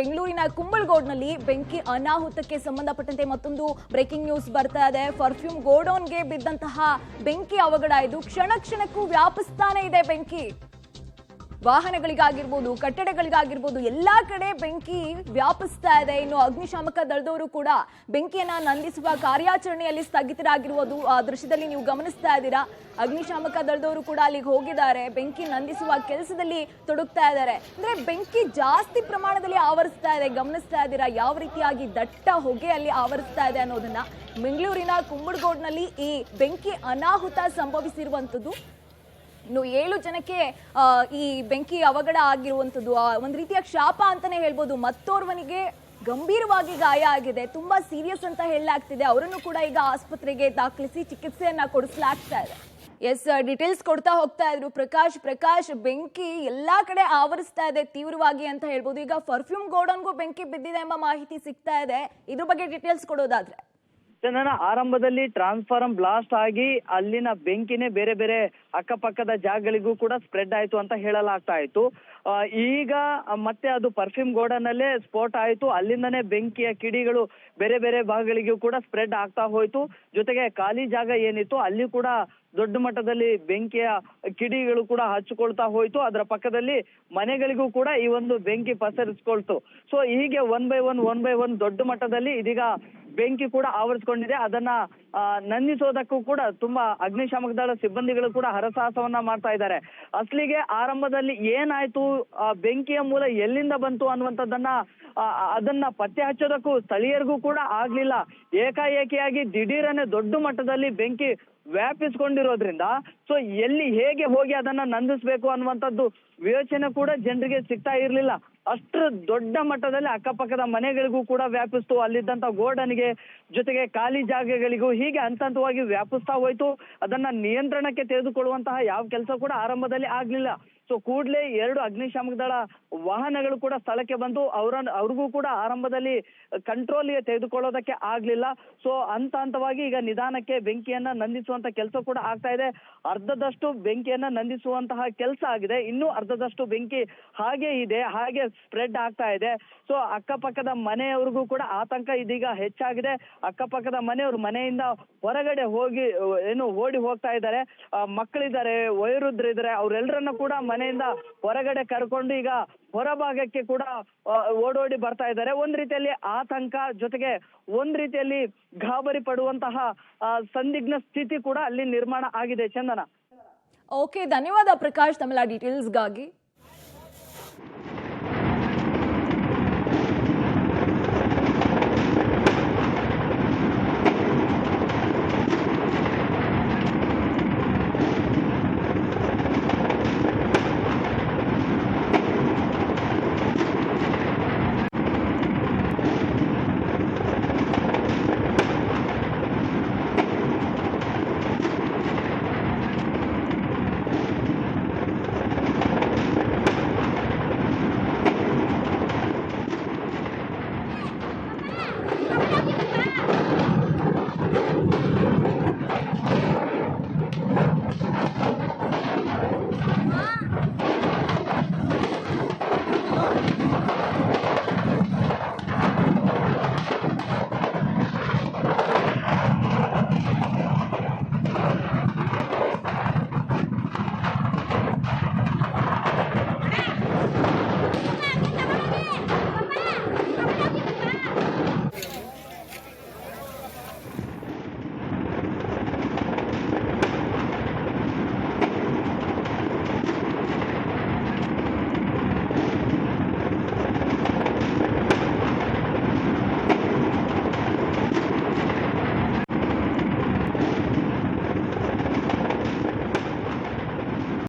ಬೆಂಗಳೂರಿನ ಕುಂಬಳಗೋಡ್ನಲ್ಲಿ ಬೆಂಕಿ ಅನಾಹುತಕ್ಕೆ ಸಂಬಂಧಪಟ್ಟಂತೆ ಮತ್ತೊಂದು ಬ್ರೇಕಿಂಗ್ ನ್ಯೂಸ್ ಬರ್ತಾ ಇದೆ. ಪರ್ಫ್ಯೂಮ್ ಗೋಡೌನ್ಗೆ ಬಿದ್ದಂತಹ ಬೆಂಕಿ ಅವಘಡ ಇದು ಕ್ಷಣ ಕ್ಷಣಕ್ಕೂ ವ್ಯಾಪಿಸ್ತಾನೆ ಇದೆ. ಬೆಂಕಿ ವಾಹನಗಳಿಗಾಗಿರ್ಬೋದು, ಕಟ್ಟಡಗಳಿಗಾಗಿರ್ಬೋದು, ಎಲ್ಲಾ ಕಡೆ ಬೆಂಕಿ ವ್ಯಾಪಿಸ್ತಾ ಇದೆ. ಇನ್ನು ಅಗ್ನಿಶಾಮಕ ದಳದವರು ಕೂಡ ಬೆಂಕಿಯನ್ನ ನಂದಿಸುವ ಕಾರ್ಯಾಚರಣೆಯಲ್ಲಿ ಸ್ಥಗಿತರಾಗಿರುವುದು ಆ ದೃಶ್ಯದಲ್ಲಿ ನೀವು ಗಮನಿಸ್ತಾ ಇದ್ದೀರಾ. ಅಗ್ನಿಶಾಮಕ ದಳದವರು ಕೂಡ ಅಲ್ಲಿಗೆ ಹೋಗಿದ್ದಾರೆ, ಬೆಂಕಿ ನಂದಿಸುವ ಕೆಲಸದಲ್ಲಿ ತೊಡಗ್ತಾ ಇದ್ದಾರೆ. ಅಂದ್ರೆ ಬೆಂಕಿ ಜಾಸ್ತಿ ಪ್ರಮಾಣದಲ್ಲಿ ಆವರಿಸ್ತಾ ಇದೆ. ಗಮನಿಸ್ತಾ ಇದ್ದೀರಾ ಯಾವ ರೀತಿಯಾಗಿ ದಟ್ಟ ಹೊಗೆ ಅಲ್ಲಿ ಆವರಿಸ್ತಾ ಇದೆ ಅನ್ನೋದನ್ನ. ಬೆಂಗಳೂರಿನ ಕುಂಬಳಗೋಡ್ನಲ್ಲಿ ಈ ಬೆಂಕಿ ಅನಾಹುತ ಸಂಭವಿಸಿರುವಂತದ್ದು. ಇನ್ನು 7 ಜನಕ್ಕೆ ಈ ಬೆಂಕಿ ಅವಘಡ ಆಗಿರುವಂತದ್ದು ಒಂದು ರೀತಿಯ ಶಾಪ ಅಂತಾನೆ ಹೇಳ್ಬೋದು. ಮತ್ತೋರ್ವನಿಗೆ ಗಂಭೀರವಾಗಿ ಗಾಯ ಆಗಿದೆ, ತುಂಬಾ ಸೀರಿಯಸ್ ಅಂತ ಹೇಳಲಾಗ್ತಿದೆ. ಅವರನ್ನು ಕೂಡ ಈಗ ಆಸ್ಪತ್ರೆಗೆ ದಾಖಲಿಸಿ ಚಿಕಿತ್ಸೆಯನ್ನ ಕೊಡಿಸಲಾಗ್ತಾ ಇದೆ. ಎಸ್, ಡೀಟೇಲ್ಸ್ ಕೊಡ್ತಾ ಹೋಗ್ತಾ ಇದ್ರು ಪ್ರಕಾಶ್. ಬೆಂಕಿ ಎಲ್ಲಾ ಕಡೆ ಆವರಿಸ್ತಾ ಇದೆ ತೀವ್ರವಾಗಿ ಅಂತ ಹೇಳ್ಬೋದು. ಈಗ ಪರ್ಫ್ಯೂಮ್ ಗೋಡನ್ಗೂ ಬೆಂಕಿ ಬಿದ್ದಿದೆ ಎಂಬ ಮಾಹಿತಿ ಸಿಗ್ತಾ ಇದೆ. ಇದ್ರ ಬಗ್ಗೆ ಡೀಟೇಲ್ಸ್ ಕೊಡೋದಾದ್ರೆ ಚಂದನ, ಆರಂಭದಲ್ಲಿ ಟ್ರಾನ್ಸ್ಫಾರ್ಮ್ ಬ್ಲಾಸ್ಟ್ ಆಗಿ ಅಲ್ಲಿನ ಬೆಂಕಿನೇ ಬೇರೆ ಬೇರೆ ಅಕ್ಕಪಕ್ಕದ ಜಾಗಗಳಿಗೂ ಕೂಡ ಸ್ಪ್ರೆಡ್ ಆಯ್ತು ಅಂತ ಹೇಳಲಾಗ್ತಾ ಇತ್ತು. ಈಗ ಮತ್ತೆ ಅದು ಪರ್ಫ್ಯೂಮ್ ಗೋಡನಲ್ಲೇ ಸ್ಫೋಟ ಆಯ್ತು. ಅಲ್ಲಿಂದನೇ ಬೆಂಕಿಯ ಕಿಡಿಗಳು ಬೇರೆ ಬೇರೆ ಭಾಗಗಳಿಗೂ ಕೂಡ ಸ್ಪ್ರೆಡ್ ಆಗ್ತಾ ಹೋಯ್ತು. ಜೊತೆಗೆ ಖಾಲಿ ಜಾಗ ಏನಿತ್ತು ಅಲ್ಲಿ ಕೂಡ ದೊಡ್ಡ ಮಟ್ಟದಲ್ಲಿ ಬೆಂಕಿಯ ಕಿಡಿಗಳು ಕೂಡ ಹಚ್ಚಿಕೊಳ್ತಾ ಹೋಯ್ತು. ಅದರ ಪಕ್ಕದಲ್ಲಿ ಮನೆಗಳಿಗೂ ಕೂಡ ಈ ಒಂದು ಬೆಂಕಿ ಪಸರಿಸ್ಕೊಳ್ತು. ಸೊ ಹೀಗೆ ಒನ್ ಬೈ ಒನ್ ದೊಡ್ಡ ಮಟ್ಟದಲ್ಲಿ ಇದೀಗ ಬೆಂಕಿ ಕೂಡ ಆವರಿಸಿಕೊಂಡಿದೆ. ಅದನ್ನ ನಂದಿಸೋದಕ್ಕೂ ಕೂಡ ತುಂಬಾ ಅಗ್ನಿಶಾಮಕ ದಳ ಸಿಬ್ಬಂದಿಗಳು ಕೂಡ ಹರಸಾಹಸವನ್ನ ಮಾಡ್ತಾ ಇದ್ದಾರೆ. ಅಸಲಿಗೆ ಆರಂಭದಲ್ಲಿ ಏನಾಯ್ತು, ಬೆಂಕಿಯ ಮೂಲ ಎಲ್ಲಿಂದ ಬಂತು ಅನ್ನುವಂಥದ್ದನ್ನ ಅದನ್ನ ಪತ್ತೆ ಹಚ್ಚೋದಕ್ಕೂ ಸ್ಥಳೀಯರಿಗೂ ಕೂಡ ಆಗ್ಲಿಲ್ಲ. ಏಕಾಏಕಿಯಾಗಿ ದಿಢೀರನೆ ದೊಡ್ಡ ಮಟ್ಟದಲ್ಲಿ ಬೆಂಕಿ ವ್ಯಾಪಿಸ್ಕೊಂಡಿರೋದ್ರಿಂದ ಸೊ ಎಲ್ಲಿ ಹೇಗೆ ಹೋಗಿ ಅದನ್ನ ನಂದಿಸ್ಬೇಕು ಅನ್ನುವಂಥದ್ದು ವಿವೇಚನೆ ಕೂಡ ಜನರಿಗೆ ಸಿಗ್ತಾ ಇರ್ಲಿಲ್ಲ. ಅಷ್ಟು ದೊಡ್ಡ ಮಟ್ಟದಲ್ಲಿ ಅಕ್ಕಪಕ್ಕದ ಮನೆಗಳಿಗೂ ಕೂಡ ವ್ಯಾಪಿಸ್ತು, ಅಲ್ಲಿದ್ದಂತ ಗೋಡನಿಗೆ, ಜೊತೆಗೆ ಖಾಲಿ ಜಾಗಗಳಿಗೂ ಹೀಗೆ ಹಂತವಾಗಿ ವ್ಯಾಪಿಸ್ತಾ ಹೋಯ್ತು. ಅದನ್ನ ನಿಯಂತ್ರಣಕ್ಕೆ ತೆಗೆದುಕೊಳ್ಳುವಂತಹ ಯಾವ ಕೆಲಸ ಕೂಡ ಆರಂಭದಲ್ಲಿ ಆಗ್ಲಿಲ್ಲ. ಸೊ ಕೂಡಲೇ 2 ಅಗ್ನಿಶಾಮಕ ದಳ ವಾಹನಗಳು ಕೂಡ ಸ್ಥಳಕ್ಕೆ ಬಂದು ಅವ್ರಿಗೂ ಕೂಡ ಆರಂಭದಲ್ಲಿ ಕಂಟ್ರೋಲ್ಗೆ ತೆಗೆದುಕೊಳ್ಳೋದಕ್ಕೆ ಆಗ್ಲಿಲ್ಲ. ಸೊ ಹಂತವಾಗಿ ಈಗ ನಿಧಾನಕ್ಕೆ ಬೆಂಕಿಯನ್ನ ನಂದಿಸುವಂತ ಕೆಲಸ ಕೂಡ ಆಗ್ತಾ ಇದೆ. ಅರ್ಧದಷ್ಟು ಬೆಂಕಿಯನ್ನ ನಂದಿಸುವಂತಹ ಕೆಲಸ ಆಗಿದೆ, ಇನ್ನೂ ಅರ್ಧದಷ್ಟು ಬೆಂಕಿ ಹಾಗೆ ಇದೆ, ಹಾಗೆ ಸ್ಪ್ರೆಡ್ ಆಗ್ತಾ ಇದೆ. ಸೊ ಅಕ್ಕಪಕ್ಕದ ಮನೆಯವ್ರಿಗೂ ಕೂಡ ಆತಂಕ ಇದೀಗ ಹೆಚ್ಚಾಗಿದೆ. ಅಕ್ಕಪಕ್ಕದ ಮನೆಯವರು ಮನೆಯಿಂದ ಹೊರಗಡೆ ಹೋಗಿ ಓಡಿ ಹೋಗ್ತಾ ಇದ್ದಾರೆ. ಮಕ್ಕಳಿದ್ದಾರೆ, ವಯೋವೃದ್ಧರಿದ್ದಾರೆ, ಅವರೆಲ್ಲರನ್ನ ಕೂಡ ಮನೆಯಿಂದ ಹೊರಗಡೆ ಕರ್ಕೊಂಡು ಈಗ ಹೊರಭಾಗಕ್ಕೆ ಕೂಡ ಓಡೋಡಿ ಬರ್ತಾ ಇದ್ದಾರೆ. ಒಂದ್ ರೀತಿಯಲ್ಲಿ ಆತಂಕ, ಜೊತೆಗೆ ಒಂದ್ ರೀತಿಯಲ್ಲಿ ಗಾಬರಿ ಪಡುವಂತಹ ಸಂದಿಗ್ಧ ಸ್ಥಿತಿ ಕೂಡ ಅಲ್ಲಿ ನಿರ್ಮಾಣ ಆಗಿದೆ. ಚಂದನ. ಓಕೆ, ಧನ್ಯವಾದ ಪ್ರಕಾಶ್ ತಮ್ಮೆಲ್ಲ ಡೀಟೇಲ್ಸ್ಗಾಗಿ.